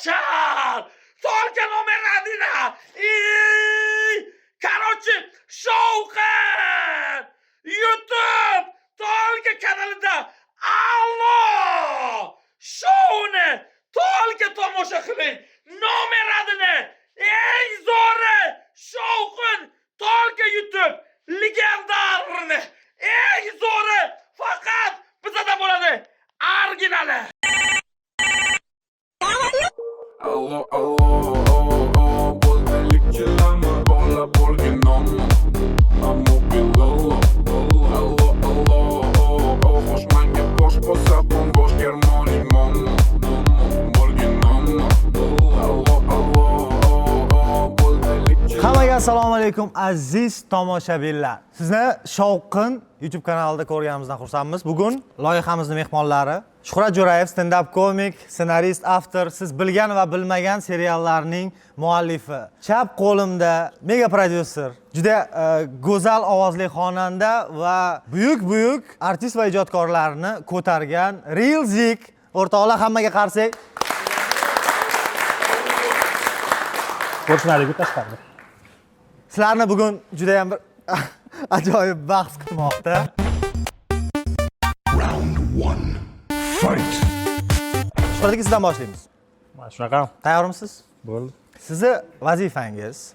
Yashar! Только номер один! Короче, Shovqin! YouTube Только kanalida Allo! Showni Только tomosha qiling! Номер одни! Eng zo'ri Shovqin Только YouTube legendarni! Eng zo'ri faqat bizda bo'ladi! Originali! Allo, allo, bo'lganlikchilarni bog'lab bo'lgin nomni ammo billallo. Allo, allo, qo'shmanga bosh bo'lsa bo'sh germonik momni bo'lgin nomni. Allo, allo, bo'lganlikchilar. Hammaga assalomu alaykum aziz tomoshabinlar. Sizni Shovqin YouTube kanalida ko'rganimizdan xursandmiz. Bugun loyihamizning mehmonlari Shuhrat Jo'rayev, stand-up komik, ssenarist, avtor, siz bilgan va bilmagan seriallarning muallifi. Chap qo'limda mega prodyuser, juda go'zal ovozli xonanda va buyuk artist va ijodkorlarni ko'targan Real Zik. O'rtoqlar, hammaga qarsak. Ko'rishmadik tashqarida. Sizlarni bugun juda ham bir ajoyib bahs kutmoqda. Shuhrat aka, sizdan boshlaymiz. Mana shunaqa. Tayyormisiz? Bo'ldi. Sizni vazifangiz,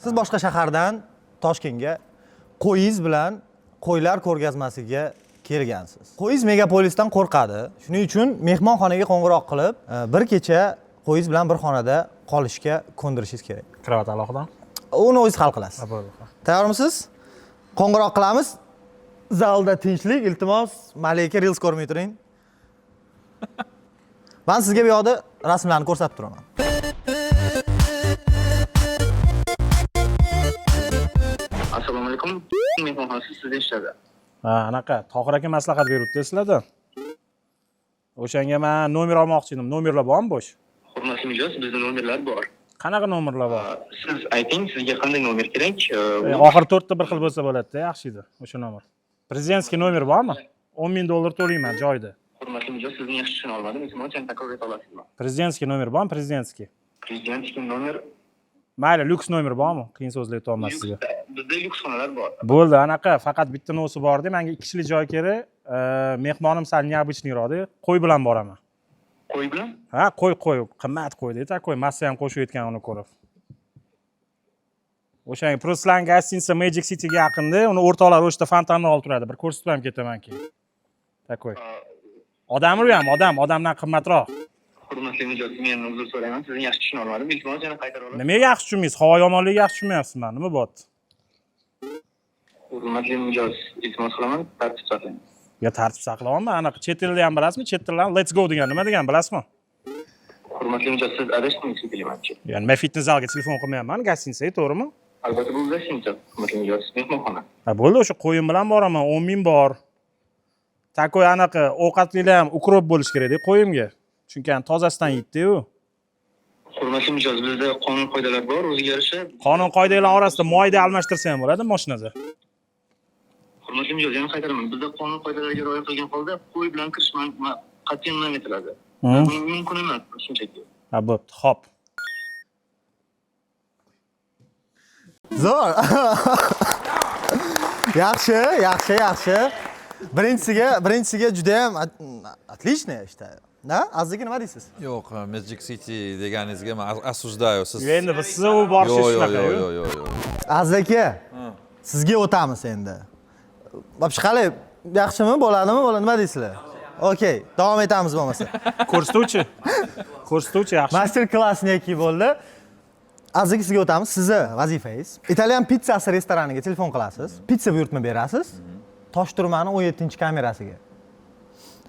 siz boshqa shahardan Toshkentga qo'yingiz bilan qo'ylar ko'rgazmasiga kelgansiz. Qo'yingiz megapolisdan qo'rqadi. Shuning uchun mehmonxonaga qo'ng'iroq qilib, bir kecha qo'yingiz bilan bir xonada qolishga ko'ndirishingiz kerak. Kravat alohida. Uni o'zingiz hal qilasiz. Bo'ldi. Tayyormisiz? Qo'ng'iroq qilamiz. Zalda tinchlik, iltimos, Malika Reels ko'rmay turing. Men sizga bu yoqda rasmlarni ko'rsatib turaman. Assalomu alaykum. Mehmonxonasi sizda ishladi. Anaqa Tohir aka maslahat beribdi sizlarda. O'shanga men nomer olmoqchi edim. Nomerlar bormi bo'sh? Hurmatli mijoz, bizda nomerlar bor. Qanaqa nomerlar bor? Siz ayting, sizga qanday nomer kerak? Oxir 4 ta bir xil bo'lsa bo'ladi-da, yaxshi edi o'sha nomer. Prezidentskiy nomer bormi? $10,000 to'layman joyida. Hurmatli mijoz, sizni yaxshi tushuna olmadim. Iltimos, yana takror eta olasizmi? Prezidentskiy nomer bormi? Prezidentskiy. Prezidentskiy nomer Mayli, lyuks nomer bormi? Qiyin so'zlar aytolmas sizga. bizda lyuks xonalar bor. Bo'ldi, anaqa faqat bitta nosi bor-da, menga 2 kishilik joy kerak. Mehmonim sal необычныйroq-da, qo'y bilan boraman. Qo'y bilan? Ha, qo'y, qimmat qo'ydi-da, qo'y, massa ham qo'shib aytgan uni ko'rib. O'shanga Ruslan gostinitsa Magic City'ga yaqinda, uni o'rtoqlar o'shda fontanni olib turadi. Bir ko'rsatib ham ketaman keyin. Takoy. Odammi ham, odamdan qimmatroq. Hurmatli mijoz, men uzr so'rayman. Sizni yaxshi tushuna olmadim. Iltimos, yana qaytara olasiz? Nimaga yaxshi tushunmaysiz? Havo yomonligi yaxshi tushunmayapsiz men. Nima bo'pti? Hurmatli mijoz, iltimos qilaman, tartib saqlang. Ya tartib saqlayapman. Anaqa chet tilni ham bilasizmi? Chet tillarni let's go degan nima degan bilasizmi? Hurmatli mijoz, siz adashdingiz shekilli. Ya'ni men fitness zalga telefon qilmayapman, gostinitsaga, to'g'rimi? Albatta, bu gostinitsa, hurmatli mijoz, mehmonxona. Ha, bo'ldi, o'sha qo'yim bilan boraman, 10,000 bor. Takoy anaqa ovqatlilar ham ukrop bo'lish kerak-da qo'yimga. Chunki tozasidan yeydi-ku. Hurmatli mijoz, bizda qonun qoidalar bor, o'ziga yarasha. Qonun qoidalar orasida moyda almashtirsa ham bo'ladi mashinada. Hurmatli mijoz, yana qaytaraman. Bizda qonun qoidalariga rioya qilgan holda qo'y bilan kirish qat'iyan man etiladi. Mumkin emas, shunchaki. Ha, bo'pti, xo'p. Zo'r. Yaxshi. Birinchisiga juda ham отлично ishda. Da? Azizga nima deysiz? Yo'q, Magic City deganingizga men осуждаю. Siz Endi biz siz u borishingiz shunaqa. Yo'q. Aziz aka, sizga o'tamiz endi. Bo'pti, qalay, yaxshimi, bo'ladimi? Nima deysizlar? Okey, davom etamiz bo'lmasa. Ko'rsatuvchi yaxshi. Master klass neki bo'ldi. Aziz aka, sizga o'tamiz. Sizni vazifangiz Italyan pizzasi restoraniga telefon qilasiz, pizza buyurtma berasiz. Toshturmani 17-kamerasiga.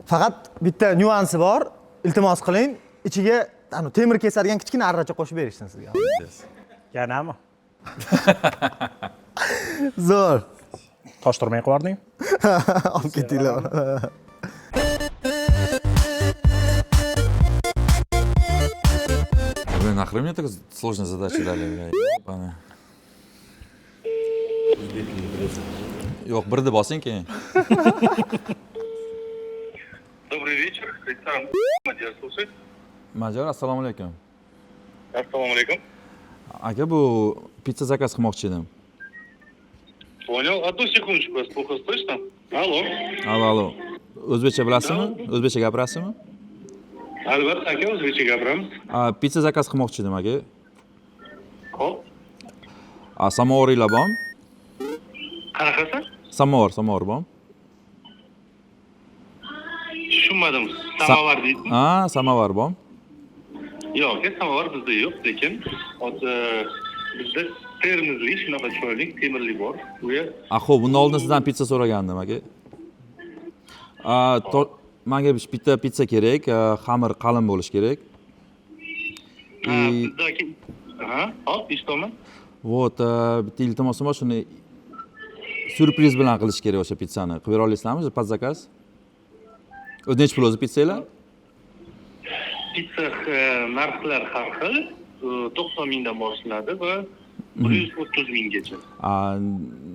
Faqat bitta nyuansi bor. Iltimos qiling, ichiga temir kesadigan kichkina arracha qo'shib berishsin sizga. Yanami? Zo'r. Toshturmay qo'yarding? Olib ketinglar. Вы нахрен мне так сложные задачи дали, bля. Yo'q, birni bosing keyin. Добрый вечер. Мадяр слушает. Мадяр, assalomu alaykum. Assalomu alaykum. Aka, bu pizza zakaz qilmoqchi edim. Понял. Одну секундочку, вас плохо слышно. Алло. Allo. O'zbekcha bilasizmi? O'zbekcha gapirasizmi? Albatta, aka, o'zbekcha gapiramiz. Pizza zakaz qilmoqchi edim, aka. Hop. Samovarlar bormi? Qanaqasi? Samovar bormi? Tushunmadim. Samovar deydingmi? Samovar bormi? Yo'q, aka, samovar bizda yo'q, lekin bizda termizli, shunaqa chiroyli temirli bor. U yer Xo'p, bundan oldin sizdan pizza so'ragandim, aka. Menga bitta pizza kerak, xamir qalin bo'lishi kerak. bizda aka. Hop, eshitaman. Вот, bitta iltimosim bor, shuni syurpriz bilan qilish kerak o'sha pizzani. Qilib bera olasizlarmi? Под заказ. Necha pul o'zi pizzalar? Pizza narxlar har xil. 90 mingdan boshlanadi va 130 minggacha.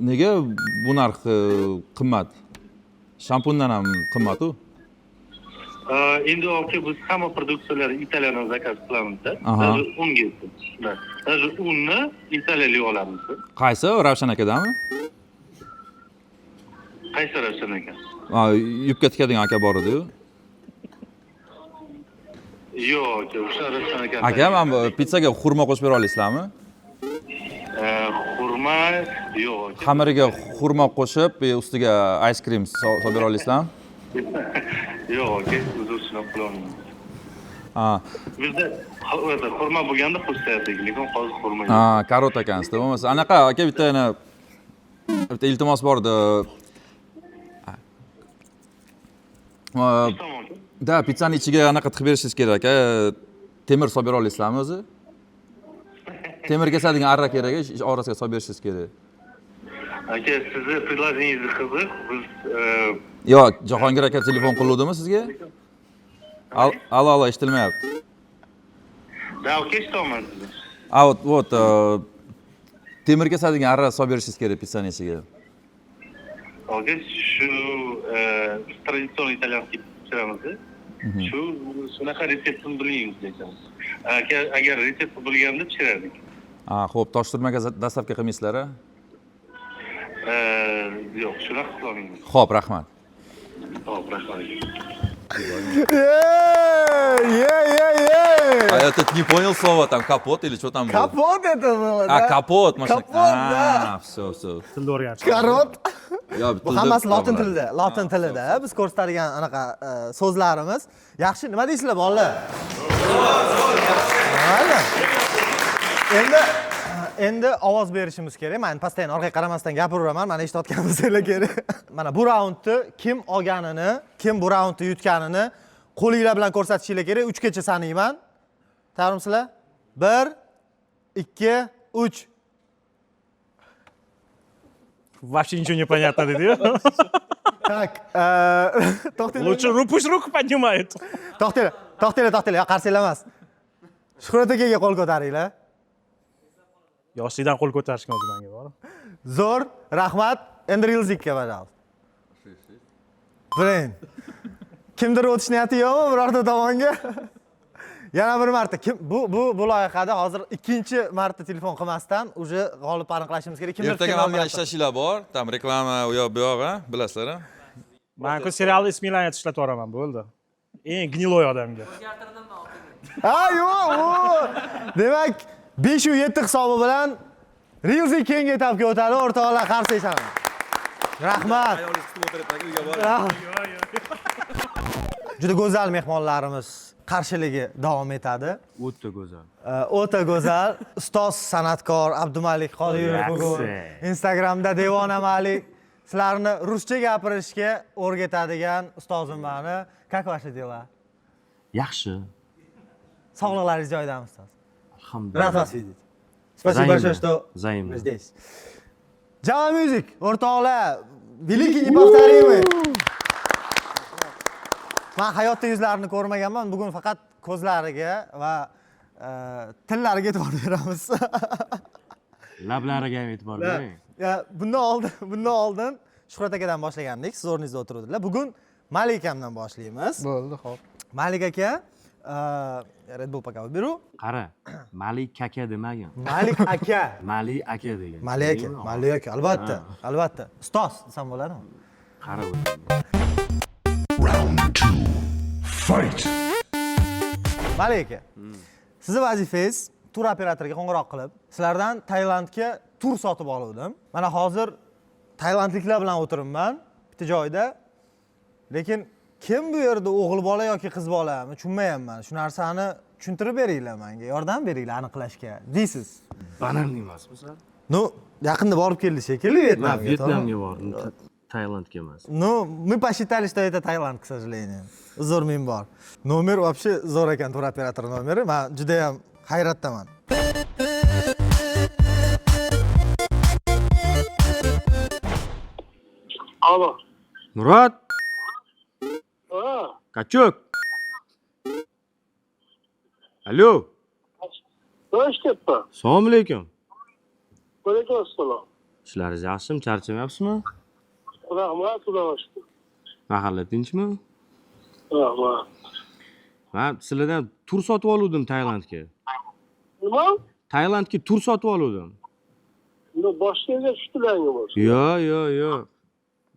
Nega bu narx qimmat? Shampundan ham qimmat-ku. Endi aka biz hamma produksiyalarni Italiyadan zakaz qilamiz-da. Aha. Даже unga. Даже unni italiyalik olamiz. Qaysi? Ravshan akadami? Qaysi Ravshan aka? Yubka tikadigan aka bor edi-yu. Yo'q, aka, o'sha Ravshan aka. Aka, men pizzaga xurmo qo'shib bera olasizlarmi? Xurma yo'q aka. Xamiriga xurmo qo'shib, ustiga ice cream solib bera olasizlarmi? Yo'q aka, o'zi shuni qilolmaymiz. Bizda xurma bo'lganda xursaydik, lekin hozir xurma yo'q. Karot ekansiz. Bo'lmasa, anaqa aka bitta iltimos bor edi. Tamam. Da, pizzani ichiga anaqa tiqib berishingiz kerak aka. Temir solib bera olasizlarmi o'zi? Temir kesadigan arra kerak, orasiga solib berishingiz kerak. Aka, sizni предложениеңiz qiziq. Biz Yo'q, Jahongir aka telefon qiluvdimi sizga? Allo, eshitilmayapti. Da, aka, eshitaman sizni. Вот, temir kesadigan arra solib berishingiz kerak pizzani ichiga. Aka, shu traditsion italyanskiy pishiramiz. Shunaqa retseptini bilmaymiz lekin. Aka, agar retsept bilganda pishirardik. Xo'p, toshturmaga dastavka qilmaysizlar-a? Yo'q, shunaqa qilolmaymiz. Xo'p, rahmat. Hop, rahmat. А этот не понял слово, там капот или что там было? Kapot это было, да? Капот, машина. Kapot, да. Все. Tilda o'rganishgan. Karot. Ya, Bu hammasi lotin tilida. Biz ko'rsatadigan anaqa so'zlarimiz. Yaxshi, nima deysizlar, bolalar? Mayli. Endi ovoz berishimiz kerak. Men pastayin orqaga qaramasdan gapiraveraman. Mana eshitayotgan bo'lsanglar kerak. Mana bu raundni kim olganini, kim bu raundni yutganini qo'linglar bilan ko'rsatishinglar kerak. 3 gacha sanayman. Tayyormisizlar? 1 2 3. Вообще ничего не понятно, dedi-yu. Так, to'xtanglar. Лучше пусть руку поднимает. To'xtanglar, qarsanglar emas. Shuhrat akaga qo'l ko'taringlar. Yoshlikdan qo'l ko'tarishgan o'zi menga bor. Zo'r, rahmat. Endi rilzikka pожалуйста. Birin. Kimdir o'tish niyati yo'qmi birorta tomonga? Yana bir marta. Kim bu loyihada hozir ikkinchi marta telefon qilmasdan уже g'olib aniqlashimiz kerak. Kimdir Ertaga mana bilan ishlashinglar bor. Tam reklama u yoq bu yoq, bilasizlar-a? Men-ku serialni ismini aytishlatib yuboraman, bo'ldi. Eng gniloy odamga. Yo'q. Demak, 5-7 hisobi bilan Rilzi keyingi etapga o'tadi. O'rtoqlar qarsaysan. Rahmat. Juda go'zal mehmonlarimiz qarshiligi davom etadi. O'ta go'zal. O'ta go'zal. Ustoz san'atkor Abdumalik Qodirov bugun Instagramda Devona Malik sizlarni ruscha gapirishga o'rgatadigan ustozim meni. Как ваши дела? Yaxshi. Sog'liqlaringiz joyidami ustoz? Alhamdulillah. Rad вас видеть. Спасибо большое, что Взаимно. здесь. Java Music, o'rtoqlar, великий неповторимый. Men hayotda yuzlarini ko'rmaganman. Bugun faqat ko'zlariga va tillariga e'tibor beramiz. Lablariga ham e'tibor bering. Bundan oldin Shuhrat akadan boshlagandik. Siz o'rningizda o'tiruvdilar. Bugun Malik akamdan boshlaymiz. Bo'ldi, xo'p. Malik aka, Red Bull paketi beru. Qara, Malik aka demagin. Malik aka. Malik aka degan. Malik aka, albatta, albatta. Ustoz desam bo'ladimi? Qara. Malik aka. Sizni vazifangiz tur operatoriga qo'ng'iroq qilib, sizlardan Tailandga tur sotib oldim. Mana hozir tailandliklar bilan o'tiribman bitta joyda. Lekin kim bu yerda o'g'il bola yoki qiz bolami tushunmayapman. Shu narsani tushuntirib beringlar menga, yordam beringlar aniqlashga. Deysiz. Banan emasmi sen? No, yaqinda borib keldi shekilli Men Vyetnamga. Vyetnamga bordim, Tailandga emas. Ну, мы посчитали, что это Таиланд, к сожалению. Uzr men bor. Nomer вообще zo'r ekan tur operatori nomeri. Men juda ham hayratdaman. Alo. Murod, Ha, Kachuk. Alo. nima ishlayapti? Assalomu alaykum. Alaykum assalom. Ishlaringiz yaxshimi? Charchamayapsizmi? Rahmat, xudo shukr. Mahalla tinchmi? Rahmat. Men sizlardan tur sotib oldim Tailandga. Nima? Tailandga tur sotib oldim. Buni boshqaga tushdilarmi bo'lsa? Yo.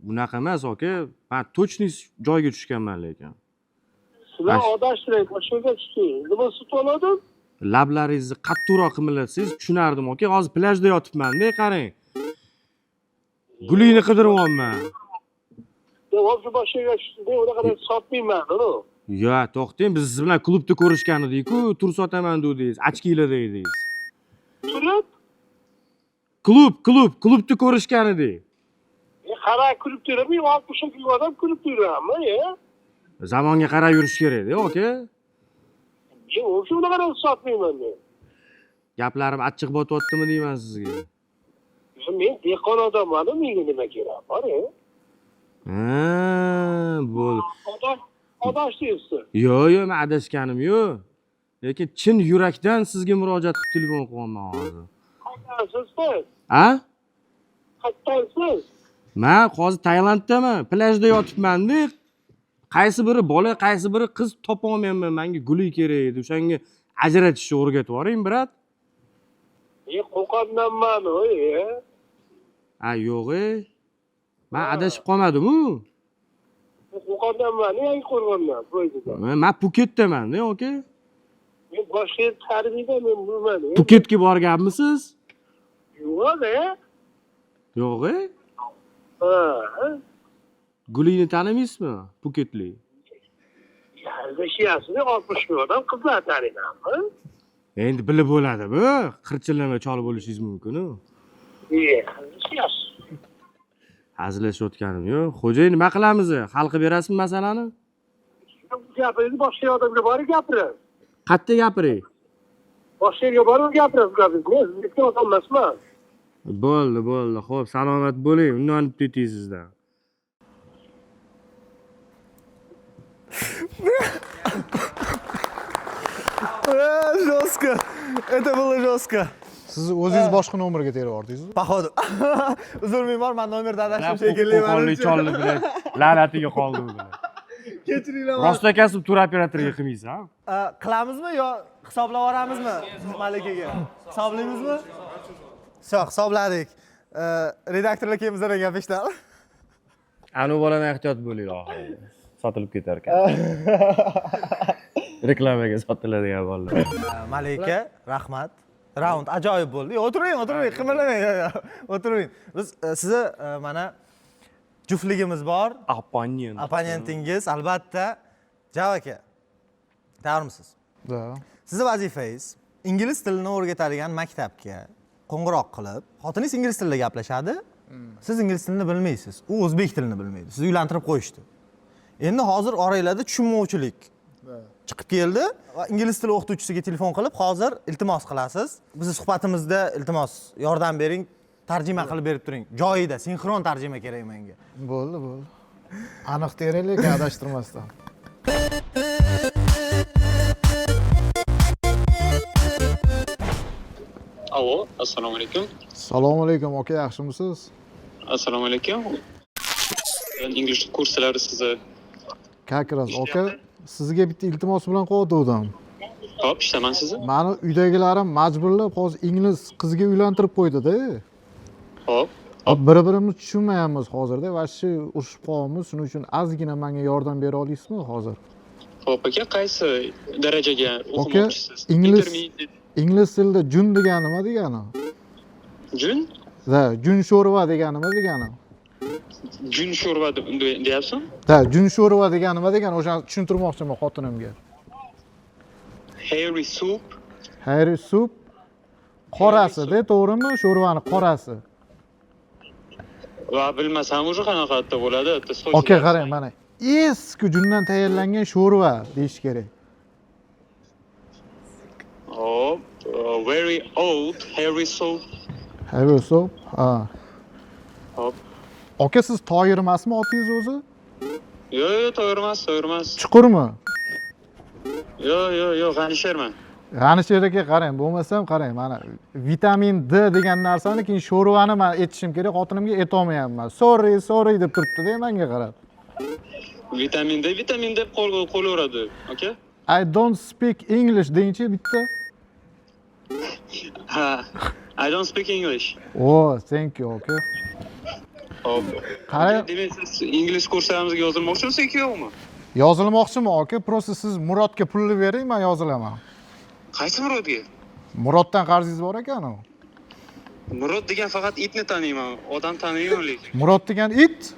Bunaqa emas, aka. Men точный joyga tushganman lekin. Sizlar odashtirib boshqaga tushdingiz. Nima sotib oldim? Lablaringizni qattiqroq qimirlatsangiz tushunardim, aka. Hozir plyajda yotibman-da, qarang. Gulingni qidiryapman. Hozir boshqaga tushdingiz, unaqa sotmayman-ku. Yo, to'xtang, biz siz bilan klubda ko'rishgan edik-ku, tur sotaman dedingiz, ochkilar dedingiz. Turib, Klubda ko'rishgan edik. qara kulib turibmi? 60 kilo odam kulib turibmi? Zamonga qarab yurish kerak-da, aka. O'sha unaqa sotmayman men. Gaplarim achchiq botyaptimi deyman sizga. Men dehqon odamman, menga nima kerak? Bor. Bo'l. Adashdingiz. Yo, men adashganim yo'q. Lekin chin yurakdan sizga murojaat qilib telefon qilyapman hozir. Qayersiz? A? Qayersiz? Men hozir Tailanddaman, plyajda yotibman-da. Qaysi biri bola, qaysi biri qiz topa olmayapman. Menga guli kerak edi. O'shanga ajratishni o'rgatib yuboring, brat. Qo'qondanman, Yo'q-e. Men adashib qolmadim-ku. Qo'qondanman, yangi qo'rg'ondan, Floyddan. Men Puketdaman-da, aka. Men boshqa tarbiyada men bilmadim. Puketga borganmisiz? Yo'q-e. Yo'q-e. Ha. Gulini tanimaysizmi? Puketlik. Yashayapsiz, 60 kilodan qizlar taniymanmi? Endi bilib bo'ladi bu. Qirchillama cholib bo'lishingiz mumkin-ku. Yashayapsiz. Hazillashayotganim yo'q. Xo'jay, nima qilamiz? Hal qilib berasizmi masalani? Gapiringizni boshqa odamga borib gapiring. Qayerda gapiray? Boshqa yerga borib gapirasiz gapiringizni. Sizga odam emasman. Bo'ldi. Xo'p, salomat bo'ling. Unnonib keting sizdan. Жестко. Это было жестко. Siz o'zingiz boshqa nomerga teryapsizmi? Походу. Uzr men bor, men nomerda adashdim shekilli. Qo'qonlik cholni bilan la'natiga qoldi u bilan. Kechiringlar. Rost akasi tur operatoriga qilmaysan? Qilamizmi yo hisoblab yuboramizmi malikaga? Hisoblaymizmi? Sho, hisobladik. Redaktorlar kelmizdan gapishdan. Anu bolani ehtiyot bo'linglar oxirida. Sotilib ketar ekan. Reklamaga sotiladigan bolalar. Malika, rahmat. Raund ajoyib bo'ldi. O'tiring, qimirlamang. O'tiring. Biz sizni mana juftligimiz bor. Opponentingiz albatta. Javob aka. Tayyormisiz? Da. Sizni vazifangiz ingliz tilini o'rgatadigan maktabga qo'ng'iroq qilib, xotiningiz ingliz tilida gaplashadi. Siz ingliz tilini bilmaysiz. U o'zbek tilini bilmaydi. Sizni uylantirib qo'yishdi. Endi hozir oranglarda tushunmovchilik chiqib keldi va ingliz tili o'qituvchisiga telefon qilib, hozir iltimos qilasiz. Bizni suhbatimizda iltimos yordam bering, tarjima qilib berib turing. Joyida, sinxron tarjima kerak menga. Bo'ldi. Aniq teraylik, adashtirmasdan. Alo, assalomu alaykum. Assalomu alaykum, aka, yaxshimisiz? Assalomu alaykum. Ingliz kurslari sizni Как раз, aka. Sizga bitta iltimos bilan qo'ydim. Hop, ishtaman sizni. Mani uydagilarim majburlab hozir ingliz qizga uylantirib qo'ydi-da. Hop. Bir-birimizni tushunmayapmiz hozirda. Va shu urushib qolyapmiz. Shuning uchun ozgina menga yordam bera olasizmi hozir? Hop, aka, qaysi darajaga Aka, o'qimoqchisiz? ingliz tilida jun degani nima degani? Jun? Da, jun sho'rva degani nima degani? Jun sho'rva deyapsan? Da, jun sho'rva degani nima degani? O'shani tushuntirmoqchiman xotinimga. Hairy soup. Hairy soup qorasi-da, to'g'rimi? Sho'rvani qorasi. Va bilmasam o'sha qanaqalarda bo'ladi? Aka, qarang mana. Eski jundan tayyorlangan sho'rva deyish kerak. Hop, very old hairy soup. Hairy soup. Ha. Hop. Aka, siz toyir emasmi otingiz o'zi? Yo'q, to'g'ri emas. Chuqurmi? Yo'q, g'anisherman. G'anisher aka, qarang, bo'lmasam qarang, mana vitamin D degan narsani keyin sho'rvani men aytishim kerak, xotinimga aytolmayapman. Sorry deb turibdi-da menga qarab. Vitamin deb qo'laveradi, aka. I don't speak English deyinchi bitta. Ha, I don't speak English. Oh, thank you, aka. Hop. Qarang, Demak, siz ingliz kurslarimizga yozilmoqchimisiz yo'qmi? yozilmoqchimi aka? Prosta siz Murodga pulni bering, men yozilaman. Qaysi Murodga? Muroddan qarzingiz bor ekan u. Murod degan faqat itni taniyman, odam taniyman lekin. Murod degan it?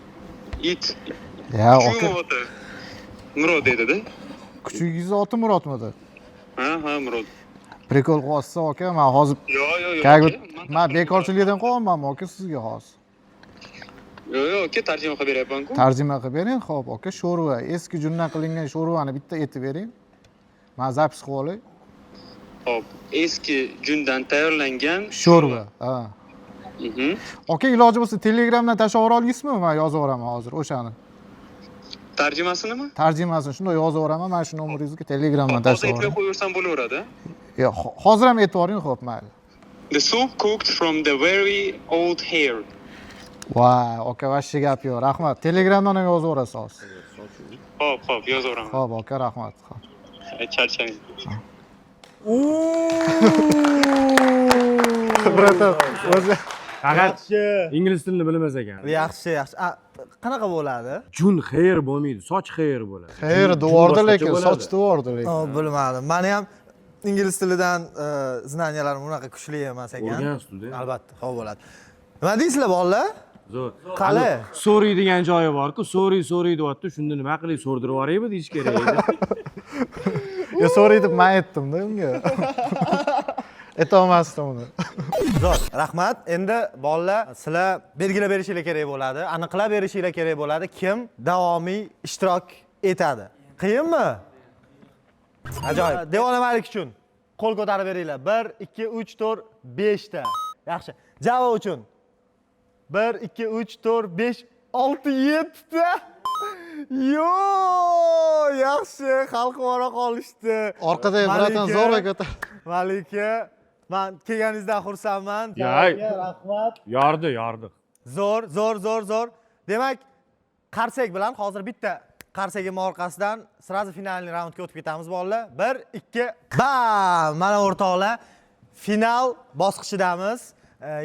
It. Ya, aka. Aka. Murod dedi-da. Kuchugingiz oti Murodmidi? Ha, Murod. Prikol qilyapsiz aka, men hozir Yo'q. men bekorchilikdan qo'yapmanmi aka sizga hozir? Yo'q, aka, tarjima qilib beryapman-ku. Tarjima qilib bering, xo'p aka, sho'rva, eski jundan qilingan sho'rvani bitta aytib bering. Men zapis qilib olay. Hop, eski jundan tayyorlangan Sho'rva. Ha. Mhm. Aka, iloji bo'lsa Telegramdan tashlab olasizmi? Men yozib yuboraman hozir o'shani. Tarjimasinimi? Tarjimasini shunday yozib yuboraman, mana shu nomeringizga Telegramdan Hozir tashlab aytib yuboraman. qo'yaversam bo'laveradi. Yo'q, hozir ham aytib yuboring, xo'p, mayli. The soup cooked from the very old hare. Voy, aka, vashshi gap yo'q. Rahmat. Telegramdan ham yozib yuborasiz hozir. Hop, yozaveraman. Xo'p, aka, rahmat. Xo'p. Charchang. Bratan, o'zi Faqat ingliz tilini bilmas ekan. Yaxshi. Qanaqa bo'ladi? Jun hair bo'lmaydi, soch hair bo'ladi. xayr, devordi lekin, soch devordi lekin. Bilmadim. Meni ham ingliz tilidan znaniyalarim unaqa kuchli emas ekan. O'rganasizda. Albatta, xo'p bo'ladi. Nima deysizlar bolalar? Zo'r. Qani? Sorry degan joyi bor-ku, sorry deyapti. Shunda nima qilib so'rdirib yuboraymi deyish kerak edi. Yo, sorry deb men aytdim-da unga. Aytolmasdim uni. Zo'r, rahmat. Endi bolalar, sizlar belgilab berishinglar kerak bo'ladi, aniqlab berishinglar kerak bo'ladi, kim davomiy ishtirok etadi. Qiyinmi? Ajoyib. Devonamalik uchun qo'l ko'tarib beringlar. 1 2 3 4 5 ta. Yaxshi. Javo uchun 1 2 3 4 5 6 7 ta. Yo, yaxshi, xalqaro qolishdi. Orqada ham bratan zo'rg'a ko'tar. Malika, men kelganingizdan xursandman. Rahmat. Yordi. Zo'r. Demak, qarsak bilan hozir bitta qarsagim orqasidan sirazi finalniy raundga o'tib ketamiz bolalar. 1 2 bam! Mana o'rtoqlar, final bosqichidamiz.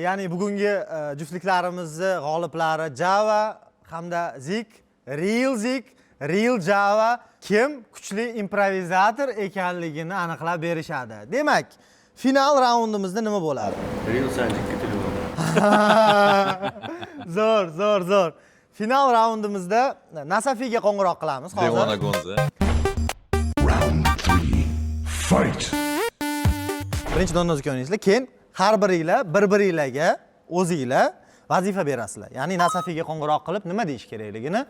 Ya'ni bugungi juftliklarimizni g'oliblari Java hamda Zik, Real Java kim kuchli improvizator ekanligini aniqlab berishadi. Demak, final raundimizda nima bo'ladi? Real Sanjikka telefon. Zo'r. Final raundimizda Nasafiga qo'ng'iroq qilamiz hozir. Devona Gonza. Birinchidan nozik o'ynaysizlar, keyin har biringlar bir-biringlarga o'zinglar vazifa berasizlar. Ya'ni Nasafiga qo'ng'iroq qilib nima deyish kerakligini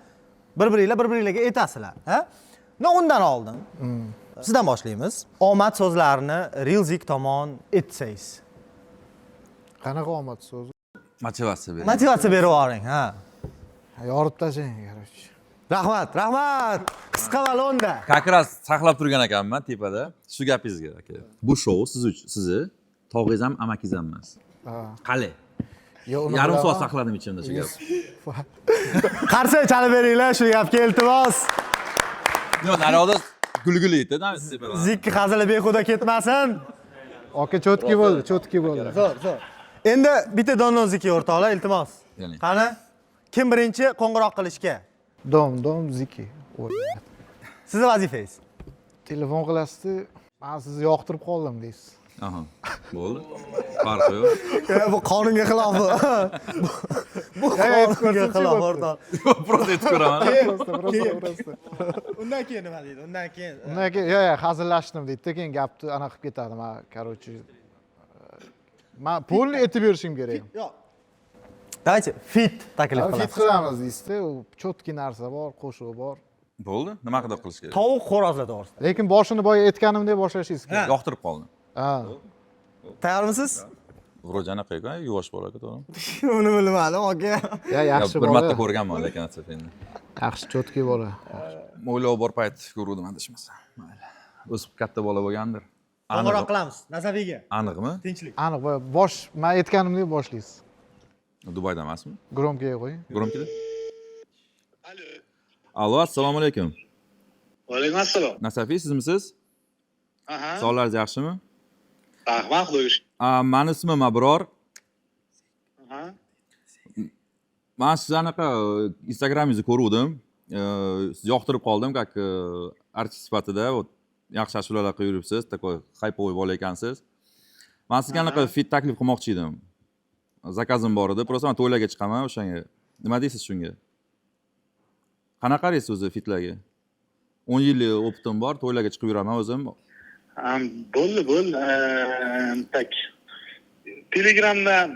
bir-biringlarga aytasizlar, ha? Undan oldin sizdan boshlaymiz. Omad so'zlarini Realzik tomon aytsangiz. Qanaqa omad so'zi? Motivatsiya bering. Motivatsiya berib yuboring, ha. Yorib tashlang, короче. Rahmat. Qisqa va lo'nda. Как раз saqlab turgan ekanman tepada. Shu gapingizga aka. Bu shou sizni tog'ingiz ham amakingiz ham emas. Qalay? Yarim soat saqladim ichimda shu gap. Qarsak chalib beringlar shu gapga iltimos. Yo'q, naroda kulguli edi Zikki hazili behuda ketmasin. Aka cho'tki bo'ldi, cho'tki bo'ldi. Zo'r. Endi bitta donnon zikki o'rtoqlar, iltimos. Ya'ni. Qani? Kim birinchi qo'ng'iroq qilishga? Dom ziki. Sizni vazifangiz. Telefon qilasiz, men sizni yoqtirib qoldim deysiz. Aha. Bo'ldi. Farqi yo'q. Bu qonunga xilof. Bu qonunga xilof o'rtoq. Prosta aytib ko'raman. Prosta. Undan keyin nima deydi? Undan keyin Yo'q, hazillashdim deydi, keyin gapni anaqa qilib ketadi. Men, короче, men polni aytib berishim kerak. yo'q. Давайте fit taklif Fit qilamiz. qilamiz deysiz-da, u cho'tki narsa bor, qo'shiq bor. Bo'ldi. Nima haqida qilish kerak? Tovuq xo'rozlar to'g'risida. Lekin boshini boya aytganimdek boshlashingiz kerak. Yoqtirib qoldi. Ha. Tayyormisiz? Vro'ja anaqa-ku, yuvosh bola-ku, to'g'rimi? Uni bilmadim, aka. Yaxshi Bir bola. marta ko'rganman lekin endi. Yaxshi cho'tki bola. Mo'ylov bor payt ko'ruvdim adashmasam. Mayli. O'sib katta bola bo'lgandir. Qo'ng'iroq qilamiz. Nasafiyga. Aniqmi? Tinchlik. Aniq, bosh, men aytganimdek boshlaysiz. Dubayda emasmi? Gromkaga qo'ying. Громкий. Allo, assalomu alaykum. Va alaykum assalom. Nasafiy, sizmisiz? Aha. Sog'ligingiz yaxshimi? Rahmat, xudo shukr. Mani ismim Abror. Aha. Men siz anaqa Instagramingizni ko'ruvdim. Siz yoqtirib qoldim, как artist sifatida, yaxshi ashulalar qilib yuribsiz, такой хайповый bola ekansiz. Men sizga anaqa fit taklif qilmoqchi edim. Zakazim bor edi. Просто men to'ylarga chiqaman o'shanga. Nima deysiz shunga? Qanaqa qaraysiz o'zi fitlarga? 10 yil opitim bor, to'ylarga chiqib yuraman o'zim. Bo'ldi. Tak. Telegramdan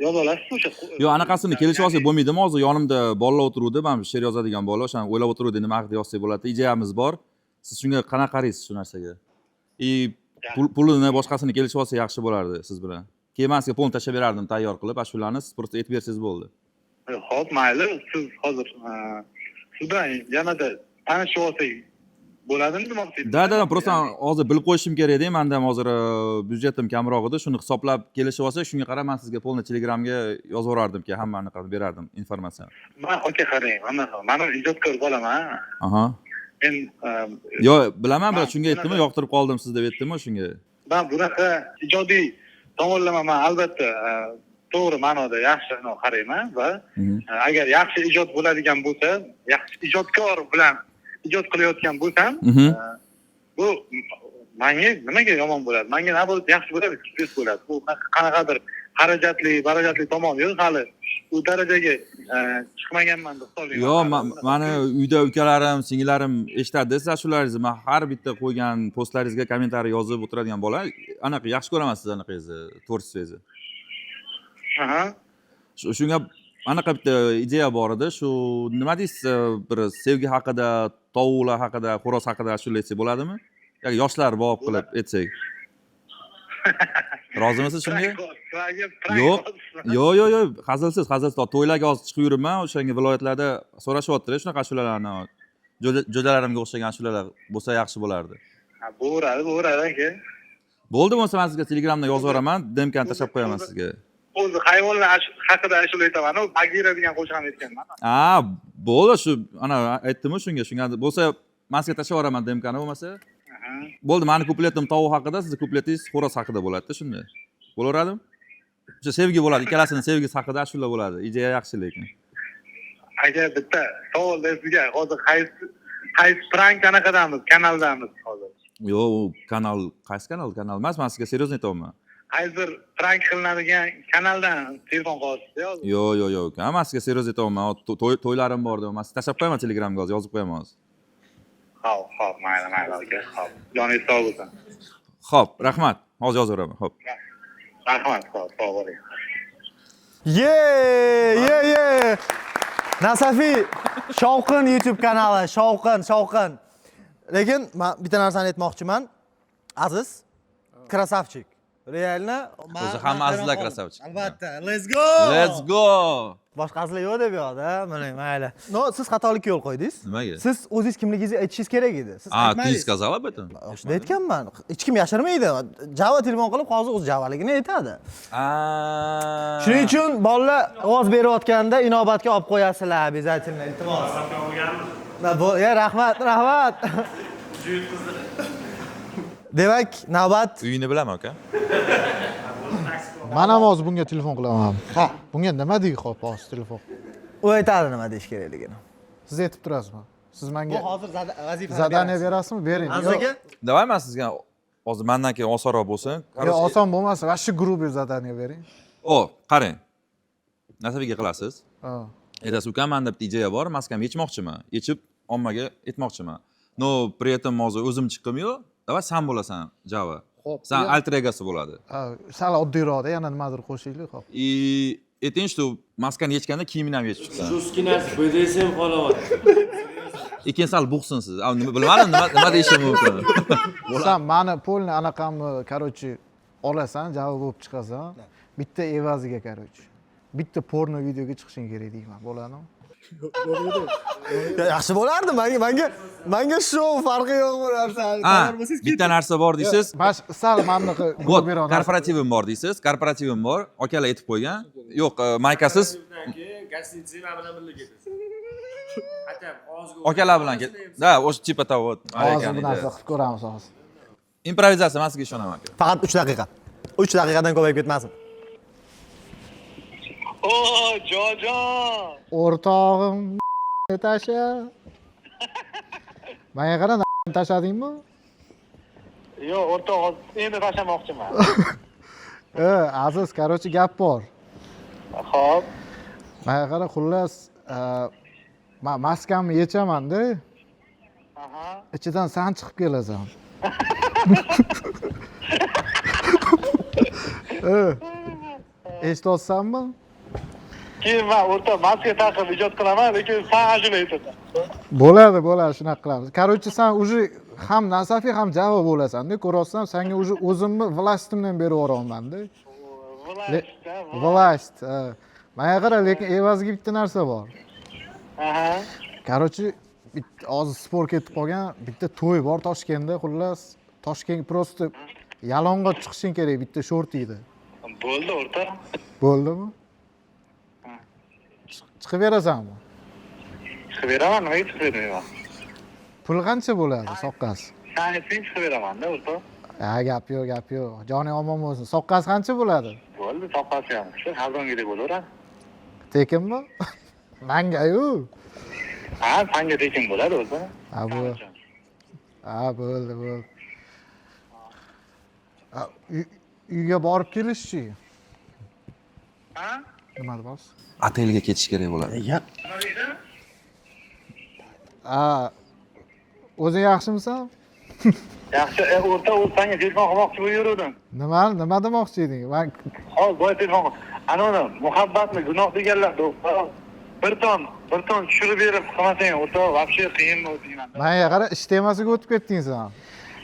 yoza olasizmi o'sha? Yo'q, anaqasini kelishib olsak bo'lmaydimi? Hozir yonimda bolalar o'tiruvdi, men she'r yozadigan bola, o'shani o'ylab o'tiruvdi, nima haqida yozsak bo'ladi. Ideyamiz bor. Siz shunga qanaqa qaraysiz shu narsaga? Pulini boshqasini kelishib olsa yaxshi bo'lardi siz bilan. Keyin men sizga polni tashlab berardim tayyor qilib, ashulani siz просто aytib bersangiz bo'ldi. Xo'p, mayli. Siz hozir siz bilan yanada tanishib olsak bo'ladimi demoqchisiz? Da, просто hozir bilib qo'yishim kerak edi. Menda ham hozir byudjetim kamroq edi. Shuni hisoblab kelishib olsak, shunga qarab men sizga polni Telegramga yozib yuborardim, keyin hammani qilib berardim informatsiyani. Men aka qarang, mana ijodkor bo'laman. Aha. Men Yo'q, bilaman, shunga aytdimmi, yoqtirib qoldim siz deb aytdimmi shunga? men bunaqa ijodiy tomonlama men albatta to'g'ri ma'noda yaxshi qarayman va agar yaxshi ijod bo'ladigan bo'lsa, yaxshi ijodkor bilan ijod qilayotgan bo'lsam, bu menga nimaga yomon bo'ladi? Menga navbat yaxshi bo'ladi, kuchli bo'ladi. Bu qanaqadir xarajatli tomon yo'q hali. U darajaga chiqmaganman deb hisoblayman. Yo'q, mani uyda ukalarim, singillarim eshitadi siz ashularingizni. Men har bitta qo'ygan postlaringizga kommentariy yozib o'tiradigan bola. Anaqa yaxshi ko'raman siz anaqangizni, tvorчествоңizni. Aha. Shunga anaqa bitta ideya bor edi. Shu nima deysiz, bir sevgi haqida, tovuqlar haqida, xo'roz haqida ashula aytsak bo'ladimi? Yoki yoshlar bob qilib aytsak. Rozimisiz shunga? Yo'q, hazilsiz. To'ylarga hozir chiqib yuribman, o'shanga viloyatlarda so'rashyapti, shunaqa ashulalarni. Jo'jalarimga o'xshagan ashulalar bo'lsa yaxshi bo'lardi. Bo'lardi aka. Bo'ldi, bo'lsa men sizga Telegramda yozib yuboraman, DMkani tashlab qo'yaman sizga. O'zi hayvonlar haqida ashula aytaman, Bag'ira degan qo'shiqni aytganman. Bo'ldi, shu ana aytdim-ku shunga bo'lsa men sizga tashlab yuboraman DMkani bo'lmasa. Bo'ldi, meni kupletim tovuq haqida, sizning kupletingiz xo'roz haqida bo'ladi-da, shunday. Bo'laveradimi? O'sha sevgi bo'ladi, ikkalasining sevgisi haqida ashula bo'ladi. Ideya yaxshi lekin. Agar bitta savol sizga, hozir qaysi prank anaqadamiz, kanaldamiz hozir? Yo'q, qaysi kanal? Kanal emas, men sizga seriozno aytaman. Hozir prank qilinadigan kanaldan telefon qilyapsiz hozir. Yo'q. Men sizga seriozno aytaman. To'ylarim bor deb, men tashlab qo'yaman Telegramga hozir, yozib qo'yaman hozir. Xo'p, mayli aka. Xo'p. Joningiz sog' bo'lsin. Xo'p, rahmat. Hozir yozaveraman. Xo'p. Rahmat, sog' bo'ling. Ye. Nasafiy Shovqin YouTube kanali, Shovqin. Lekin men bitta narsani aytmoqchiman. Aziz, krasavchik. Realni o'zi hamma azizlar krasavchik. Albatta. Let's go. Boshqa azizlar yo'q deb yo'qda, mana mayli. No, siz xatolikka yo'l qo'ydingiz. Nimaga? Siz o'zingiz kimligingizni aytishingiz kerak edi. Siz aytmadingiz. Ты сказал об этом? Shunday aytganman. Hech kim yashirmaydi. Java telefon qilib hozir o'z javaligini aytadi. Shuning uchun bolalar ovoz berayotganda inobatga olib qo'yasizlar, обязательно, iltimos. Rahmat. Demak, navbat Uyini bilaman aka. man ham hozir bunga telefon qilaman. Ha, bunga nima deydi xo'p hozir telefon? u aytadi nima deyish kerakligini. Siz aytib turasizmi? Siz menga hozir vazifa zadaniya berasizmi? Bering. Azizga Davay men sizga hozir mendan keyin osonroq bo'lsin. Yo'q, oson bo'lmasa, vashshi grubiy zadaniya bering. Qarang. Nasabiga qilasiz. Ha. Ertasi ukam menda bitta ideya bor, maskam yechmoqchiman. Yechib ommaga aytmoqchiman. No, при этом hozir o'zim chiqqim yo'q. Davay sen bo'lasan Java. Xo'p. Sen alter egosi bo'ladi. Sal oddiyroqda yana nimadir qo'shaylik, xo'p. И ayting, что maskani yechganda kiyimini ham yechib chiqsan. Joskinasi BDSM qolyapti. Keyin sal buqsin siz. Bilmadim nima deyishim mumkin. Sen mani polni anaqamni, короче, olasan, javob bo'lib chiqasan. Bitta evaziga, короче. Bitta porno videoga chiqishing kerak deyman. Bo'ladimi? yaxshi bo'lardi. Menga shou farqi yo'q bo'larsan. Bitta narsa bor deysiz. Bash sal manniqi Вот, beron. korporativim bor deysiz. Korporativim bor. Okalar aytib qo'ygan. Yo'q, maykasiz. Gastinitsiya bilan birga ketasiz. Atam og'izga Okalar bilan ket. Da, o'sha tipa того. Hozir bu narsa qilib ko'ramiz hozir. Improvizatsiya, men sizga ishonaman aka. Faqat 3 daqiqa. 3 daqiqadan ko'payib ketmasin. Jojon. O'rtog'im tasha. Menga qara tashladingmi? Yo'q, o'rtoq, endi tashlamoqchiman. Aziz, короче, gap bor. Xo'p. Menga qara, xullas, men maskamni yechaman-da. Aha. Ichidan sen chiqib kelasan. Eshityapsanmi? Keyin men o'rtoq maska taqib ijod qilaman, lekin sen ashula aytasan. Bo'ladi, shunaqa qilamiz. Короче, sen уже ham Nasafiy ham Java bo'lasan-da. Ko'ryapsan, senga уже o'zimni vlastimdan berib yuboraman-da. Vlast. Menga qara, lekin evaziga bitta narsa bor. Aha. Короче, hozir sport ketib qolgan bitta to'y bor Toshkentda, xullas. Toshkentga просто yalang'och chiqishing kerak bitta shortiyda. Bo'ldi, o'rtoq. Bo'ldimi? Chiqib berasanmi? Chiqib beraman, nimaga chiqib bermayman? Pul qancha bo'ladi soqqasi? Sen aytsang chiqib beraman-da, o'rtoq. Gap yo'q. Joning omon bo'lsin. Soqqasi qancha bo'ladi? Bo'ldi, soqqasi ham. Shu xazongidek bo'laveradi. Tekinmi? Manga-yu. Ha, senga tekin bo'ladi o'zi. Bo'ldi. Uyga borib kelishchi. Ha? Nima deyapsiz? Otelga ketish kerak bo'ladi. O'zing yaxshimisan? Yaxshi, o'rtoq, o'z senga telefon qilmoqchi bo'lib yurdim. Nima demoqchi eding? Men Hozir boya telefon qil. Ana muhabbatni gunoh deganlar do'stlar. Bir ton tushirib berib qilmasang, o'rtoq, вообще qiyin bo'ldi. menga qara, ish temasiga o'tib ketding sen.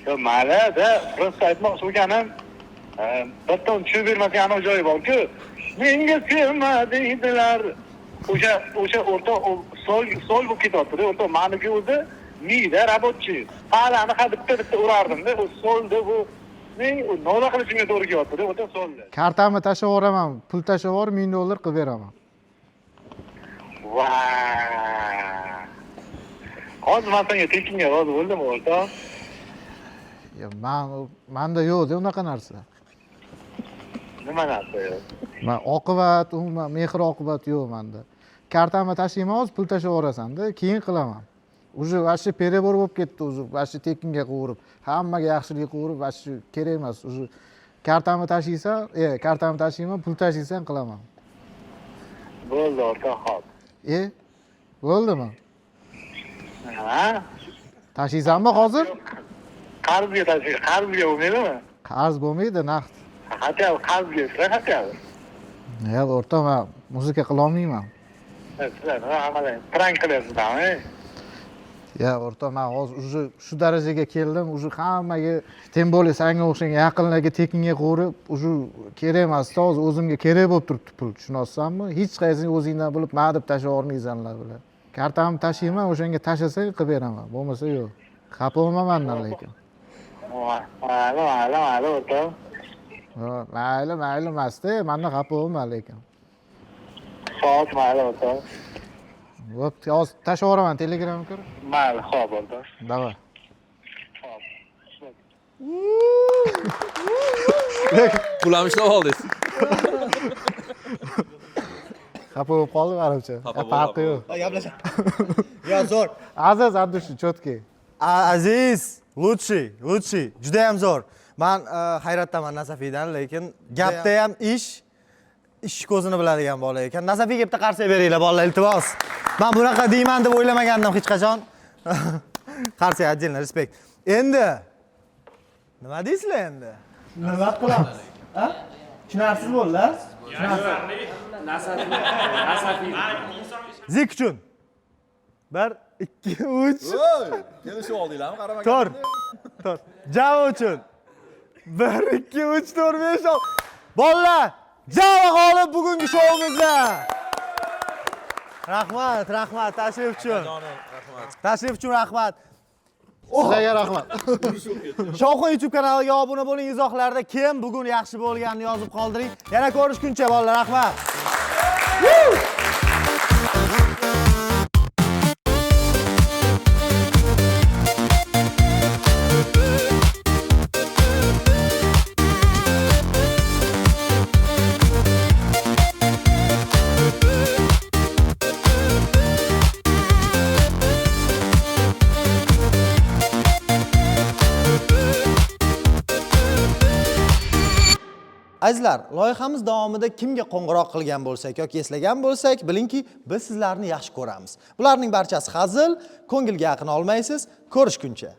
Yo, mayli-da, просто aytmoqchi bo'lganim, bir ton tushirib bermasang ana joyi bor-ku. Menga sevma deydilar. O'sha o'rtoq sol bo'lib ketyapti-da, o'rtoq, meniki o'zi miyda rabotchi. Falani bitta urardim-da, u solda bu men nola qilishimga to'g'ri kelyapti-da, o'rtoq, solda. Kartamni tashlab yuboraman, pul tashlab yuborib $1000 qilib beraman. Vay. Hozir men senga tekinga rozi bo'ldimmi, o'rtoq? Yo, menda yo'q-da unaqa narsa. Nima narsa yo'q? Men oqibat, umuman mehr oqibat yo'q menda. Kartamni tashlayman, hozir pul tashlab yuborasan-da, keyin qilaman. Уже vashi перебор bo'lib ketdi, уже vashi tekinga qilib, hammaga yaxshilik qilib, vashi kerak emas. Уже kartamni tashlayman, pul tashlaysan qilaman. Bo'ldi, o'rtoq, xo'p. Bo'ldimi? Ha? Tashlaysanmi hozir? Qarzga bo'lmaydimi? Qarz bo'lmaydi, naqd. Hatto qarzga, hatto. Yo'q, o'rtoq, men muzika qila olmayman. Prank qilyapsizmi? Ya o'rtoq, men hozir уже shu darajaga keldim, уже hammaga, tem более senga o'xshagan yaqinlarga tekinga qo'rib, уже kerak emas, hozir o'zimga kerak bo'lib turibdi pul, tushunasizmi? Hech qaysing o'zingdan bilib, men deb tashlab yubormaysanlar bular. Kartamni tashlayman, o'shanga tashlasang qilib beraman, bo'lmasa yo'q. Xafa bo'lma mendan lekin. Mayli, o'rtoq. Mayli emas-da, mendan xafa bo'lma lekin. Xo'p, mayli, o'rtoq. Bo'pti, hozir tashlab yuboraman Telegramga ko'ra. Mayli, xo'p, o'rtoq. Davay. Pulam ishlab oldingiz. Xafa bo'lib qoldim manimcha. Farqi yo'q. Gaplashamiz. Yo, zo'r. Aziz Abdushi, cho'tki. Aziz, lutshi, juda ham zo'r. Men hayratdaman Nasafiydan, lekin gapda ham ish ko'zini biladigan bola ekan. Nasafiyga bitta qarsak beringlar, bolalar, iltimos. Men bunaqa deyman deb o'ylamagandim hech qachon. Qarsak отдельно, respekt. Endi nima deysizlar endi? Nima qilamiz? Ha? Tushunarsiz bo'ldilar? Zik uchun. 1, 2, 3. Kelishib oldinglarmi? Qaramagan. 4. Javo uchun. 1, 2, 3, 4, 5, 6. Bolalar, Javo g'olib bugungi shoumizda. Rahmat, tashrif uchun. Tashrif uchun rahmat. Sizlarga rahmat. Shovqin YouTube kanaliga obuna bo'ling, izohlarda kim bugun yaxshi bo'lganini yozib qoldiring. Yana ko'rishguncha bolalar, rahmat. Azizlar, loyihamiz davomida kimga qo'ng'iroq qilgan bo'lsak yoki eslagan bo'lsak, bilingki, biz sizlarni yaxshi ko'ramiz. Bularning barchasi hazil, ko'ngilga yaqin olmaysiz. Ko'rishguncha.